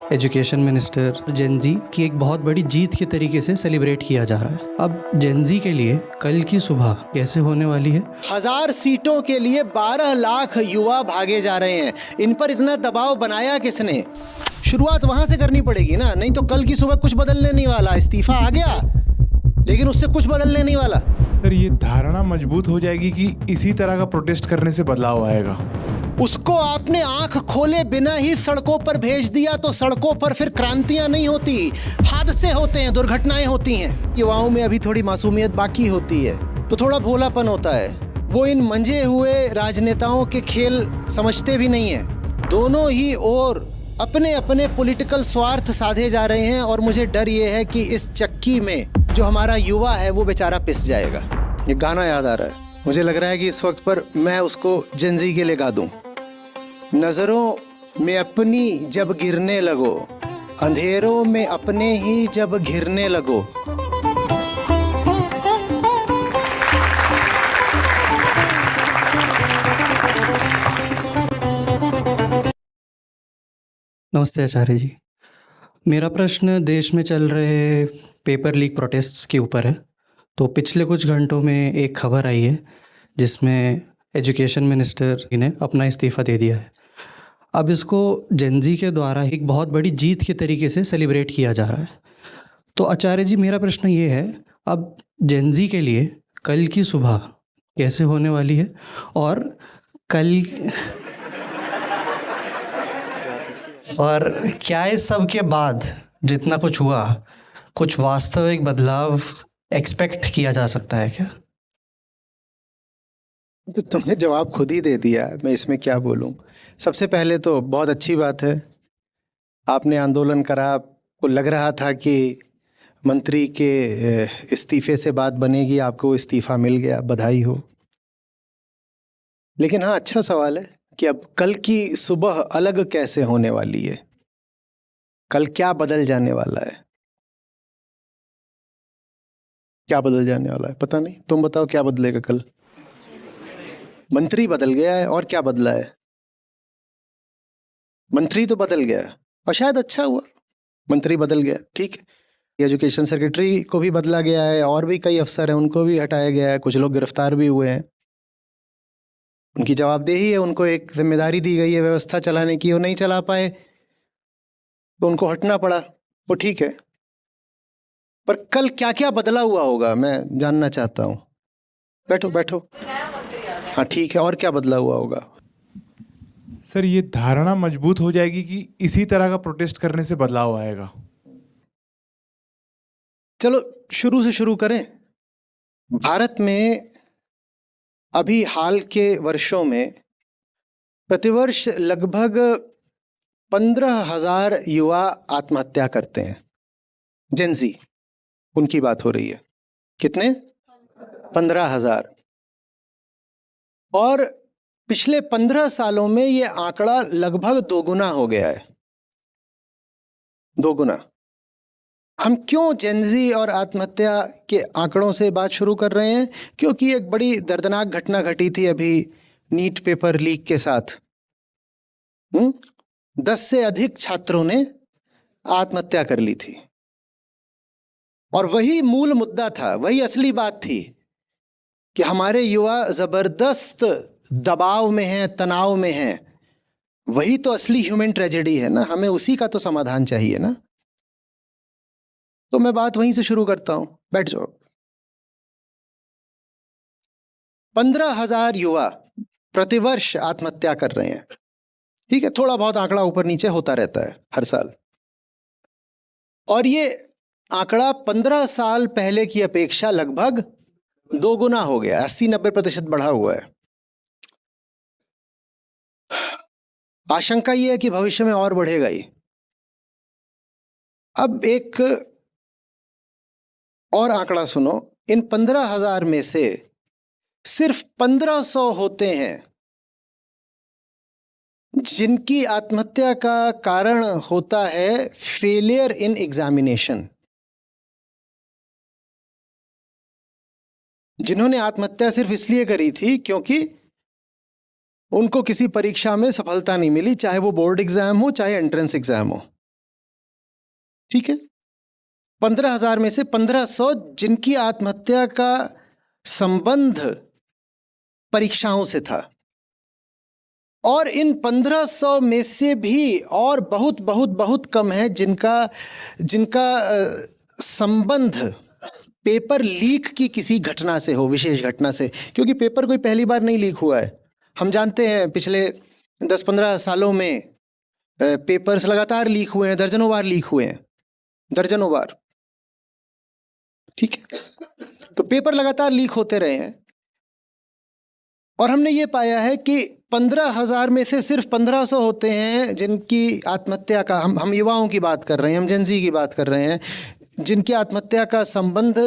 Education minister Gen Z की एक बहुत बड़ी जीत के तरीके से सेलिब्रेट किया जा रहा है। अब जेनजी के लिए कल की सुबह कैसे होने वाली है? 1000 सीटों के लिए 12 लाख युवा भागे जा रहे हैं। इन पर इतना दबाव बनाया किसने? शुरुआत वहां से करनी पड़ेगी ना, नहीं तो कल की सुबह कुछ बदलने नहीं वाला। इस्तीफा आ गया लेकिन उससे कुछ बदलने नहीं वाला। सर, ये धारणा मजबूत हो जाएगी कि इसी तरह का प्रोटेस्ट करने से बदलाव आएगा। उसको आपने आंख खोले बिना ही सड़कों पर भेज दिया तो सड़कों पर फिर क्रांतियां नहीं होती, हादसे होते हैं, दुर्घटनाएं होती हैं। युवाओं में अभी थोड़ी मासूमियत बाकी होती है तो थोड़ा भोलापन होता है। वो इन मंजे हुए राजनेताओं के खेल समझते भी नहीं है। दोनों ही ओर अपने अपने पॉलिटिकल स्वार्थ साधे जा रहे हैं और मुझे डर ये है कि इस चक्की में जो हमारा युवा है वो बेचारा पिस जाएगा। ये गाना याद आ रहा है, मुझे लग रहा है कि इस वक्त पर मैं उसको जेनजी के लिए गा दूं। नजरों में अपनी जब गिरने लगो, अंधेरों में अपने ही जब घिरने लगो। नमस्ते आचार्य जी। मेरा प्रश्न देश में चल रहे पेपर लीक प्रोटेस्ट्स के ऊपर है। तो पिछले कुछ घंटों में एक खबर आई है जिसमें एजुकेशन मिनिस्टर ने अपना इस्तीफ़ा दे दिया है। अब इसको जेनजी के द्वारा एक बहुत बड़ी जीत के तरीके से सेलिब्रेट किया जा रहा है। तो आचार्य जी, मेरा प्रश्न ये है, अब जेनजी के लिए कल की सुबह कैसे होने वाली है? और क्या इस सब के बाद जितना कुछ हुआ, कुछ वास्तविक बदलाव एक्सपेक्ट किया जा सकता है क्या? तो तुमने जवाब खुद ही दे दिया, मैं इसमें क्या बोलूं। सबसे पहले तो बहुत अच्छी बात है, आपने आंदोलन करा, आपको लग रहा था कि मंत्री के इस्तीफे से बात बनेगी, आपको इस्तीफा मिल गया, बधाई हो। लेकिन हाँ, अच्छा सवाल है कि अब कल की सुबह अलग कैसे होने वाली है, कल क्या बदल जाने वाला है। क्या बदल जाने वाला है पता नहीं, तुम बताओ क्या बदलेगा कल। मंत्री बदल गया है और क्या बदला है? मंत्री तो बदल गया और शायद अच्छा हुआ, मंत्री बदल गया, ठीक है। एजुकेशन सेक्रेटरी को भी बदला गया है और भी कई अफसर हैं उनको भी हटाया गया है, कुछ लोग गिरफ्तार भी हुए हैं। उनकी जवाबदेही है, उनको एक जिम्मेदारी दी गई है व्यवस्था चलाने की, वो नहीं चला पाए तो उनको हटना पड़ा, वो ठीक है। पर कल क्या क्या बदला हुआ होगा मैं जानना चाहता हूँ। बैठो बैठो। हाँ ठीक है, और क्या बदला हुआ होगा? सर, ये धारणा मजबूत हो जाएगी कि इसी तरह का प्रोटेस्ट करने से बदलाव आएगा। चलो शुरू से शुरू करें। भारत में अभी हाल के वर्षों में प्रतिवर्ष लगभग 15,000 युवा आत्महत्या करते हैं। जेनजी, उनकी बात हो रही है। कितने? 15,000। और पिछले 15 सालों में ये आंकड़ा लगभग दोगुना हो गया है, दोगुना। हम क्यों जेनजी और आत्महत्या के आंकड़ों से बात शुरू कर रहे हैं? क्योंकि एक बड़ी दर्दनाक घटना घटी थी अभी नीट पेपर लीक के साथ। 10 से अधिक छात्रों ने आत्महत्या कर ली थी और वही मूल मुद्दा था, वही असली बात थी कि हमारे युवा जबरदस्त दबाव में हैं, तनाव में हैं। वही तो असली ह्यूमन ट्रेजेडी है ना, हमें उसी का तो समाधान चाहिए ना। तो मैं बात वहीं से शुरू करता हूं, बैठ जाओ। 15,000 युवा प्रतिवर्ष आत्महत्या कर रहे हैं, ठीक है। थोड़ा बहुत आंकड़ा ऊपर नीचे होता रहता है हर साल, और ये आंकड़ा 15 साल पहले की अपेक्षा लगभग दोगुना हो गया, 80-90% बढ़ा हुआ है। आशंका यह है कि भविष्य में और बढ़ेगा ही। अब एक और आंकड़ा सुनो, इन 15,000 में से सिर्फ 1,500 होते हैं जिनकी आत्महत्या का कारण होता है फेलियर इन एग्जामिनेशन। जिन्होंने आत्महत्या सिर्फ इसलिए करी थी क्योंकि उनको किसी परीक्षा में सफलता नहीं मिली, चाहे वो बोर्ड एग्जाम हो चाहे एंट्रेंस एग्जाम हो। ठीक है, 15,000 में से 1,500 जिनकी आत्महत्या का संबंध परीक्षाओं से था, और इन 1,500 में से भी और बहुत बहुत बहुत कम है जिनका संबंध पेपर लीक की किसी घटना से हो, विशेष घटना से। क्योंकि पेपर कोई पहली बार नहीं लीक हुआ है। हम जानते हैं पिछले 10-15 सालों में पेपर्स लगातार लीक हुए हैं, दर्जनों बार लीक हुए हैं, दर्जनों बार। ठीक है, तो पेपर लगातार लीक होते रहे हैं, और हमने ये पाया है कि 15,000 में से सिर्फ 1,500 होते हैं जिनकी आत्महत्या का, हम युवाओं की बात कर रहे हैं, हम जेनजी की बात कर रहे हैं, जिनकी आत्महत्या का संबंध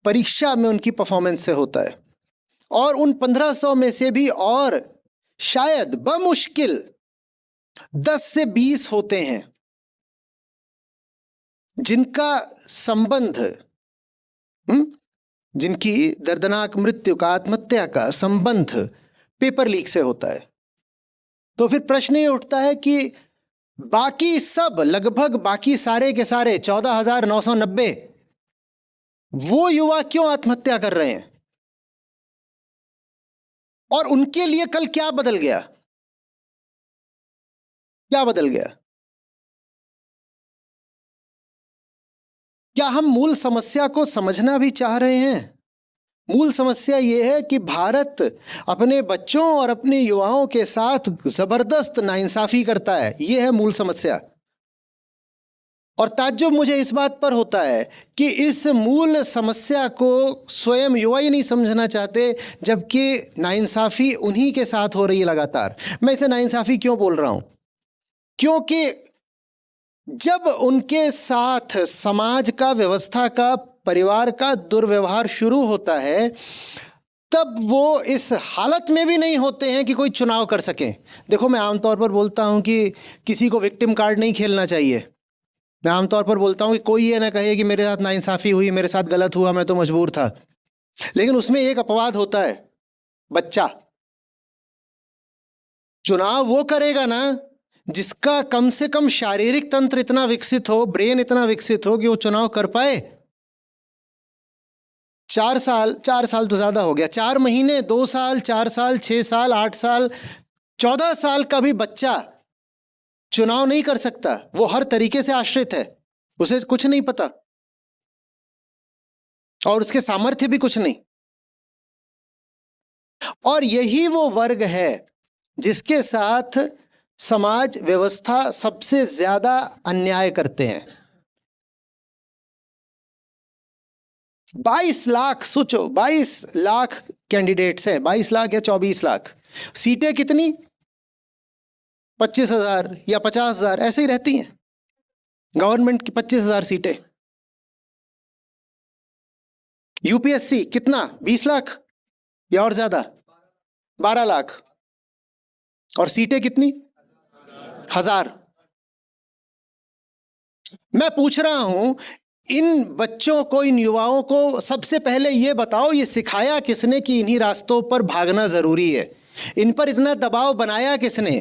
परीक्षा में उनकी परफॉर्मेंस से होता है। और उन 1,500 में से भी और शायद बमुश्किल 10 से 20 होते हैं जिनका संबंध, जिनकी दर्दनाक मृत्यु का, आत्महत्या का संबंध पेपर लीक से होता है। तो फिर प्रश्न ये उठता है कि बाकी सब, लगभग बाकी सारे के सारे 14,990 वो युवा क्यों आत्महत्या कर रहे हैं, और उनके लिए कल क्या बदल गया? क्या बदल गया? क्या हम मूल समस्या को समझना भी चाह रहे हैं? मूल समस्या यह है कि भारत अपने बच्चों और अपने युवाओं के साथ जबरदस्त नाइंसाफी करता है। यह है मूल समस्या। और ताज्जुब मुझे इस बात पर होता है कि इस मूल समस्या को स्वयं युवा ही नहीं समझना चाहते, जबकि नाइंसाफी उन्हीं के साथ हो रही है लगातार। मैं इसे नाइंसाफी क्यों बोल रहा हूं? क्योंकि जब उनके साथ समाज का, व्यवस्था का, परिवार का दुर्व्यवहार शुरू होता है, तब वो इस हालत में भी नहीं होते हैं कि कोई चुनाव कर सकें। देखो, मैं आमतौर पर बोलता हूं कि किसी को विक्टिम कार्ड नहीं खेलना चाहिए। मैं आमतौर पर बोलता हूं कि कोई ये ना कहे कि मेरे साथ नाइंसाफी हुई, मेरे साथ गलत हुआ, मैं तो मजबूर था। लेकिन उसमें एक अपवाद होता है, बच्चा। चुनाव वो करेगा ना जिसका कम से कम शारीरिक तंत्र इतना विकसित हो, ब्रेन इतना विकसित हो कि वो चुनाव कर पाए। 4 साल तो ज्यादा हो गया, 4 महीने, 2 साल, 4 साल, 6 साल, 8 साल, 14 साल का भी बच्चा चुनाव नहीं कर सकता। वो हर तरीके से आश्रित है, उसे कुछ नहीं पता और उसके सामर्थ्य भी कुछ नहीं। और यही वो वर्ग है जिसके साथ समाज, व्यवस्था सबसे ज्यादा अन्याय करते हैं। 22 लाख, सोचो, 22 लाख कैंडिडेट्स हैं, 22 लाख या 24 लाख। सीटें कितनी? 25,000 या 50,000 ऐसे ही रहती हैं। गवर्नमेंट की 25,000 सीटें। यूपीएससी कितना? 20 लाख या और ज्यादा? 12 लाख। और सीटें कितनी? 1,000। मैं पूछ रहा हूं, इन बच्चों को, इन युवाओं को सबसे पहले ये बताओ, ये सिखाया किसने कि इन्हीं रास्तों पर भागना जरूरी है? इन पर इतना दबाव बनाया किसने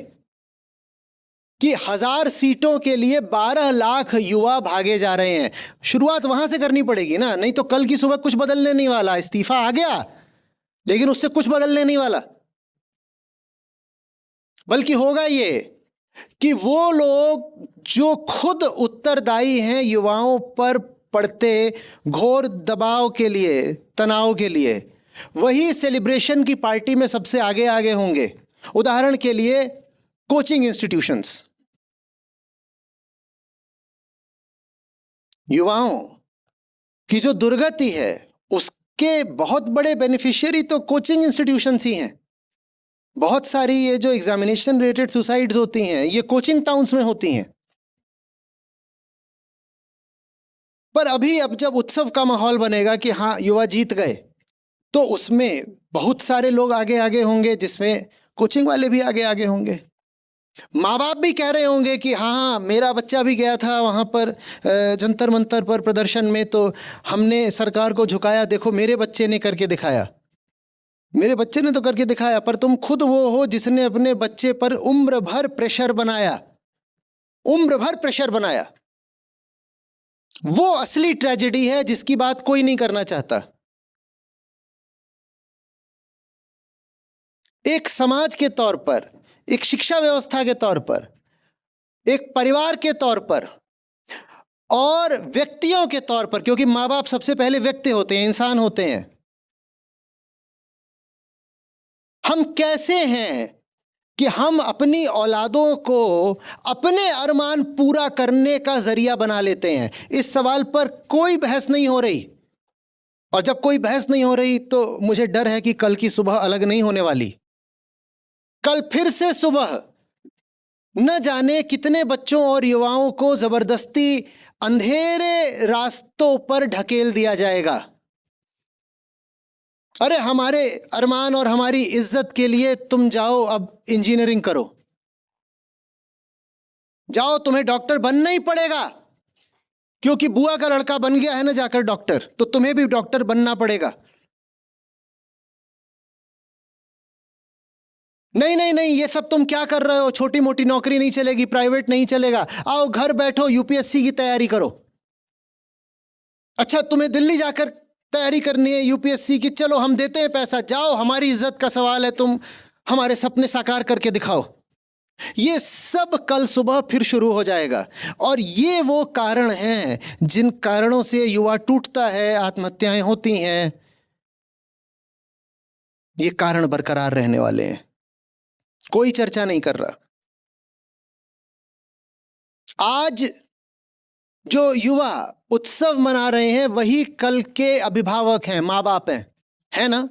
कि 1,000 सीटों के लिए 12 लाख युवा भागे जा रहे हैं? शुरुआत वहां से करनी पड़ेगी ना, नहीं तो कल की सुबह कुछ बदलने नहीं वाला। इस्तीफा आ गया लेकिन उससे कुछ बदलने नहीं वाला, बल्कि होगा ये कि वो लोग जो खुद उत्तरदायी हैं युवाओं पर पड़ते घोर दबाव के लिए, तनाव के लिए, वही सेलिब्रेशन की पार्टी में सबसे आगे आगे होंगे। उदाहरण के लिए कोचिंग इंस्टीट्यूशंस। युवाओं की जो दुर्गति है उसके बहुत बड़े बेनिफिशियरी तो कोचिंग इंस्टीट्यूशंस ही हैं। बहुत सारी ये जो एग्जामिनेशन रिलेटेड सुसाइड्स होती हैं, ये कोचिंग टाउन्स में होती हैं। पर अभी अब जब उत्सव का माहौल बनेगा कि हाँ युवा जीत गए, तो उसमें बहुत सारे लोग आगे आगे होंगे, जिसमें कोचिंग वाले भी आगे आगे होंगे। माँ बाप भी कह रहे होंगे कि हाँ हाँ, मेरा बच्चा भी गया था वहाँ पर जंतर मंतर पर प्रदर्शन में, तो हमने सरकार को झुकाया, देखो मेरे बच्चे ने करके दिखाया, मेरे बच्चे ने तो करके दिखाया। पर तुम खुद वो हो जिसने अपने बच्चे पर उम्र भर प्रेशर बनाया, उम्र भर प्रेशर बनाया। वो असली ट्रेजेडी है जिसकी बात कोई नहीं करना चाहता। एक समाज के तौर पर, एक शिक्षा व्यवस्था के तौर पर, एक परिवार के तौर पर और व्यक्तियों के तौर पर, क्योंकि माँ बाप सबसे पहले व्यक्ति होते हैं, इंसान होते हैं, हम कैसे हैं कि हम अपनी औलादों को अपने अरमान पूरा करने का जरिया बना लेते हैं। इस सवाल पर कोई बहस नहीं हो रही, और जब कोई बहस नहीं हो रही तो मुझे डर है कि कल की सुबह अलग नहीं होने वाली। कल फिर से सुबह न जाने कितने बच्चों और युवाओं को जबरदस्ती अंधेरे रास्तों पर ढकेल दिया जाएगा। अरे हमारे अरमान और हमारी इज्जत के लिए तुम जाओ, अब इंजीनियरिंग करो, जाओ, तुम्हें डॉक्टर बनना ही पड़ेगा, क्योंकि बुआ का लड़का बन गया है ना जाकर डॉक्टर, तो तुम्हें भी डॉक्टर बनना पड़ेगा। नहीं नहीं नहीं, ये सब तुम क्या कर रहे हो, छोटी मोटी नौकरी नहीं चलेगी, प्राइवेट नहीं चलेगा, आओ घर बैठो यूपीएससी की तैयारी करो। अच्छा तुम्हें दिल्ली जाकर तैयारी करनी है यूपीएससी की, चलो हम देते हैं पैसा, जाओ, हमारी इज्जत का सवाल है, तुम हमारे सपने साकार करके दिखाओ। ये सब कल सुबह फिर शुरू हो जाएगा, और ये वो कारण हैं जिन कारणों से युवा टूटता है, आत्महत्याएं होती हैं। ये कारण बरकरार रहने वाले हैं, कोई चर्चा नहीं कर रहा। आज जो युवा उत्सव मना रहे हैं वही कल के अभिभावक हैं, माँ बाप हैं, है ना?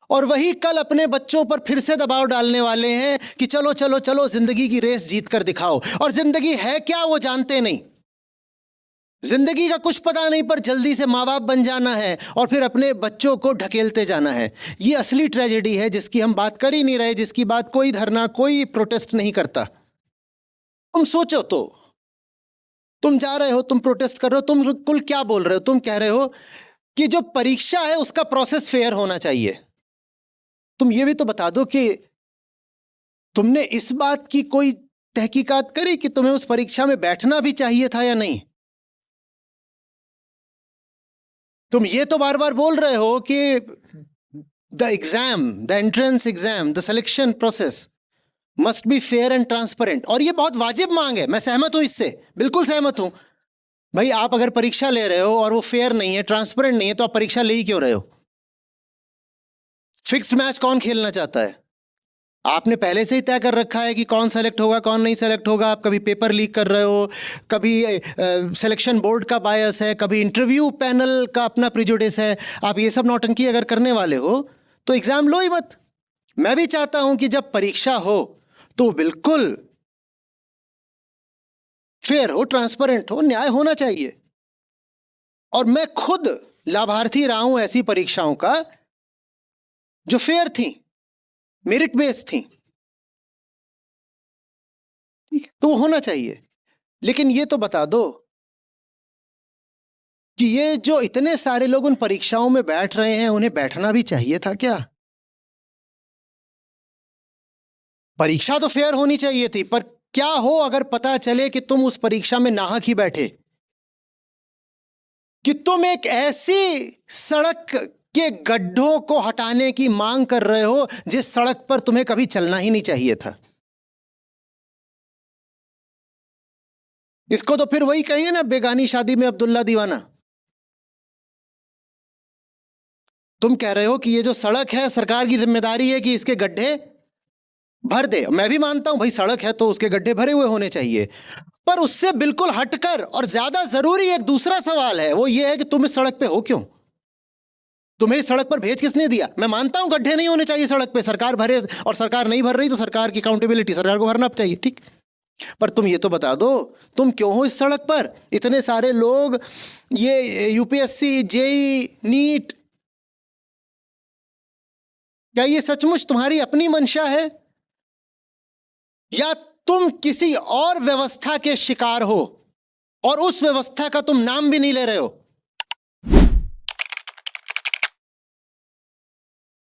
और वही कल अपने बच्चों पर फिर से दबाव डालने वाले हैं कि चलो चलो चलो जिंदगी की रेस जीत कर दिखाओ। और जिंदगी है क्या वो जानते नहीं, जिंदगी का कुछ पता नहीं, पर जल्दी से माँ बाप बन जाना है और फिर अपने बच्चों को ढकेलते जाना है। ये असली ट्रेजेडी है जिसकी हम बात कर ही नहीं रहे, जिसकी बात कोई धरना, कोई प्रोटेस्ट नहीं करता। तुम सोचो तो, तुम जा रहे हो, तुम प्रोटेस्ट कर रहे हो, तुम कुल क्या बोल रहे हो? तुम कह रहे हो कि जो परीक्षा है उसका प्रोसेस फेयर होना चाहिए। तुम ये भी तो बता दो कि तुमने इस बात की कोई तहकीकात करी कि तुम्हें उस परीक्षा में बैठना भी चाहिए था या नहीं? तुम ये तो बार बार बोल रहे हो कि the exam, the entrance exam, the selection process must be fair and transparent, और ये बहुत वाजिब मांग है, मैं सहमत हूं इससे, बिल्कुल सहमत हूं। भाई आप अगर परीक्षा ले रहे हो और वो फेयर नहीं है, ट्रांसपेरेंट नहीं है, तो आप परीक्षा ले ही क्यों रहे हो? फिक्स्ड मैच कौन खेलना चाहता है? आपने पहले से ही तय कर रखा है कि कौन सेलेक्ट होगा, कौन नहीं सेलेक्ट होगा। आप कभी पेपर लीक कर रहे हो, कभी सिलेक्शन बोर्ड का बायस है, कभी इंटरव्यू पैनल का अपना प्रिजुडिस है। आप ये सब नौटंकी अगर करने वाले हो तो एग्जाम लो ही मत। मैं भी चाहता हूं कि जब परीक्षा हो तो बिल्कुल फेयर हो, ट्रांसपेरेंट हो, न्याय होना चाहिए। और मैं खुद लाभार्थी रहा हूं ऐसी परीक्षाओं का जो फेयर थी, मेरिट बेस्ड थी, तो वो होना चाहिए। लेकिन ये तो बता दो कि ये जो इतने सारे लोग उन परीक्षाओं में बैठ रहे हैं, उन्हें बैठना भी चाहिए था क्या? परीक्षा तो फेयर होनी चाहिए थी, पर क्या हो अगर पता चले कि तुम उस परीक्षा में नाहक ही बैठे, कि तुम एक ऐसी सड़क के गड्ढों को हटाने की मांग कर रहे हो जिस सड़क पर तुम्हें कभी चलना ही नहीं चाहिए था। इसको तो फिर वही कहेंगे ना, बेगानी शादी में अब्दुल्ला दीवाना। तुम कह रहे हो कि ये जो सड़क है सरकार की जिम्मेदारी है कि इसके गड्ढे भर दे। मैं भी मानता हूं भाई, सड़क है तो उसके गड्ढे भरे हुए होने चाहिए, पर उससे बिल्कुल हटकर और ज्यादा जरूरी एक दूसरा सवाल है, वो ये है कि तुम इस सड़क पे हो क्यों? तुम्हें इस सड़क पर भेज किसने दिया? मैं मानता हूं गड्ढे नहीं होने चाहिए सड़क पे, सरकार भरे, और सरकार नहीं भर रही तो सरकार की अकाउंटेबिलिटी, सरकार को भरना चाहिए, ठीक। पर तुम ये तो बता दो, तुम क्यों हो इस सड़क पर? इतने सारे लोग, ये यूपीएससी, जेई, नीट, क्या ये सचमुच तुम्हारी अपनी मंशा है, या तुम किसी और व्यवस्था के शिकार हो और उस व्यवस्था का तुम नाम भी नहीं ले रहे हो?